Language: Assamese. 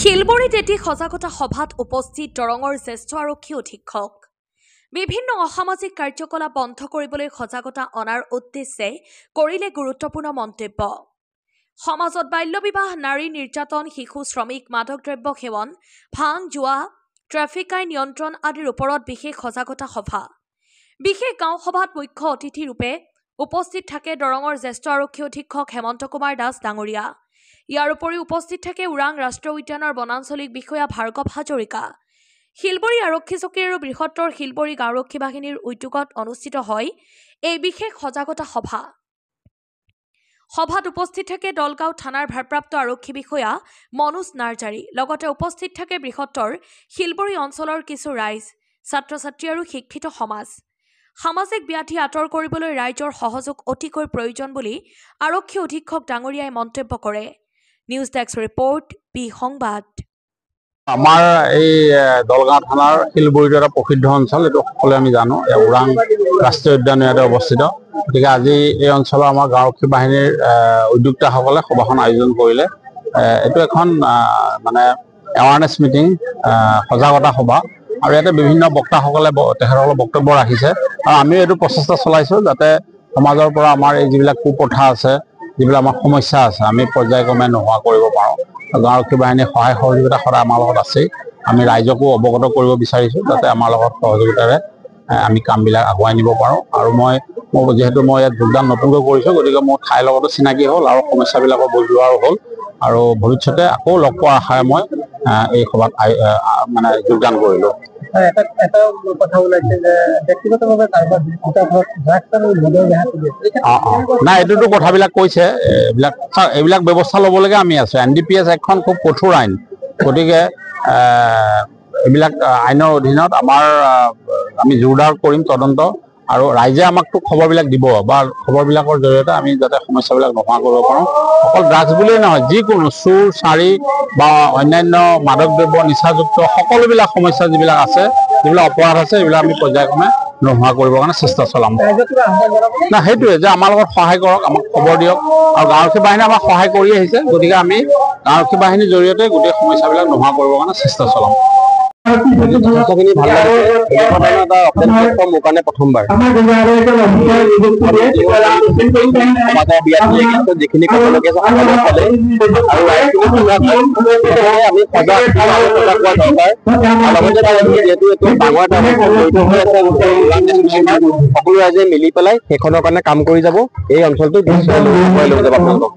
শিলবৰীত এটি সজাগতা সভাত উপস্থিত দৰঙৰ জ্যেষ্ঠ আৰক্ষী অধীক্ষক। বিভিন্ন অসামাজিক কাৰ্যকলাপ বন্ধ কৰিবলৈ সজাগতা অনাৰ উদ্দেশ্যে কৰিলে গুৰুত্বপূৰ্ণ মন্তব্য। সমাজত বাল্য বিবাহ, নাৰী নিৰ্যাতন, শিশু শ্ৰমিক, মাদক দ্ৰব্য সেৱন, ভাং, জুৱা, ট্ৰেফিক আইন নিয়ন্ত্ৰণ আদিৰ ওপৰত বিশেষ সজাগতা সভা। বিশেষ গাঁও সভাত মুখ্য অতিথি ৰূপে উপস্থিত থাকে দৰঙৰ জ্যেষ্ঠ আৰক্ষী অধীক্ষক হেমন্ত কুমাৰ দাস ডাঙৰীয়া। ইয়াৰ উপৰি উপস্থিত থাকে ওৰাং ৰাষ্ট্ৰীয় উদ্যানৰ বনাঞ্চলিক বিষয়া ভাৰ্গৱ হাজৰিকা। শিলবৰী আৰক্ষী চকী আৰু বৃহত্তৰ শিলবৰী আৰক্ষী বাহিনীৰ উদ্যোগত অনুষ্ঠিত হয় এই বিশেষ সজাগতা সভা। সভাত উপস্থিত থাকে দলগাঁও থানাৰ ভাৰপ্ৰাপ্ত আৰক্ষী বিষয়া মনোজ নাৰ্জাৰী। লগতে উপস্থিত থাকে বৃহত্তৰ শিলবৰী অঞ্চলৰ কিছু ৰাইজ, ছাত্ৰ ছাত্ৰী আৰু শিক্ষিত সমাজ। সামাজিক ব্যাধি আঁতৰ কৰিবলৈ ৰাইজৰ সহযোগ অতিকৈ প্ৰয়োজন বুলি আৰক্ষী অধীক্ষক ডাঙৰীয়াই মন্তব্য কৰে। নিউজ ডেস্ক ৰিপৰ্ট, বি সংবাদ। আমাৰ এই দলগাঁও থানাৰ শিলবৰীত এটা প্ৰসিদ্ধ অঞ্চল, এইটো সকলোৱে আমি জানো। ওৰাং ৰাষ্ট্ৰীয় উদ্যান ইয়াতে অৱস্থিত। গতিকে আজি এই অঞ্চলৰ আমাৰ গাঁওৰক্ষী বাহিনীৰ উদ্যোক্তাসকলে সভাখন আয়োজন কৰিলে। এইটো এখন মানে এৱাৰনেছ মিটিং, সজাগতা সভা, আৰু ইয়াতে বিভিন্ন বক্তাসকলে তেখেতসকলৰ বক্তব্য ৰাখিছে। আৰু আমিও এইটো প্ৰচেষ্টা চলাইছোঁ যাতে সমাজৰ পৰা আমাৰ এই যিবিলাক কুপ্ৰথা আছে, যিবিলাক আমাৰ সমস্যা আছে, আমি পৰ্যায়ক্ৰমে নোহোৱা কৰিব পাৰোঁ। গাঁওৰক্ষী বাহিনীৰ সহায় সহযোগিতা সদায় আমাৰ লগত আছেই। আমি ৰাইজকো অৱগত কৰিব বিচাৰিছোঁ যাতে আমাৰ লগত সহযোগিতাৰে আমি কামবিলাক আগুৱাই নিব পাৰোঁ। আৰু যিহেতু মই ইয়াত যোগদান নতুনকৈ কৰিছোঁ, গতিকে মোৰ ঠাইৰ লগতো চিনাকি হ'ল আৰু সমস্যাবিলাকৰ বুজ লোৱাও হ'ল। আৰু ভৱিষ্যতে আকৌ লগ পোৱাৰ আশাৰে মই এই সভাত মানে যোগদান কৰিলোঁ। নাই, এইটোতো কথাবিলাক কৈছে, এইবিলাক ব্যৱস্থা ল'বলৈকে আমি আছোঁ। NDPS একখন খুব কঠোৰ আইন। গতিকে এইবিলাক আইনৰ অধীনত আমি জোৰদাৰ কৰিম তদন্ত, আৰু ৰাইজে আমাকতো খবৰবিলাক দিব বা খবৰবিলাকৰ জৰিয়তে আমি যাতে সমস্যাবিলাক নোহোৱা কৰিব পাৰোঁ। অকল ড্ৰাগছ বুলিয়েই নহয়, যিকোনো চুৰ চাৰী বা অন্যান্য মাদক দ্ৰব্য, নিচাযুক্ত সকলোবিলাক সমস্যা যিবিলাক আছে, যিবিলাক অপৰাধ আছে, এইবিলাক আমি পৰ্যায়ক্ৰমে নোহোৱা কৰিবৰ কাৰণে চেষ্টা চলাম। না, সেইটোৱে যে আমাৰ লগত সহায় কৰক, আমাক খবৰ দিয়ক। আৰু গাঁওৰক্ষী বাহিনীয়ে আমাক সহায় কৰি আহিছে, গতিকে আমি গাঁওৰক্ষী বাহিনীৰ জৰিয়তে গোটেই সমস্যাবিলাক নোহোৱা কৰিবৰ কাৰণে চেষ্টা চলাম। যথেষ্টখিনি ভাল লাগিছে। এটা অপেন প্লেটফৰ্ম মোৰ কাৰণে প্ৰথমবাৰ। সমাজৰ বিয়াত যিখিনি ক'বলগীয়া আছে সকলো ক'লে, আৰু আমি সজাগ হোৱা দৰকাৰ। লগতে যিহেতু এইটো ডাঙৰ এটা সকলো ৰাইজে মিলি পেলাই সেইখনৰ কাৰণে কাম কৰি যাব, এই অঞ্চলটো লৈ যাব আপোনালোকক।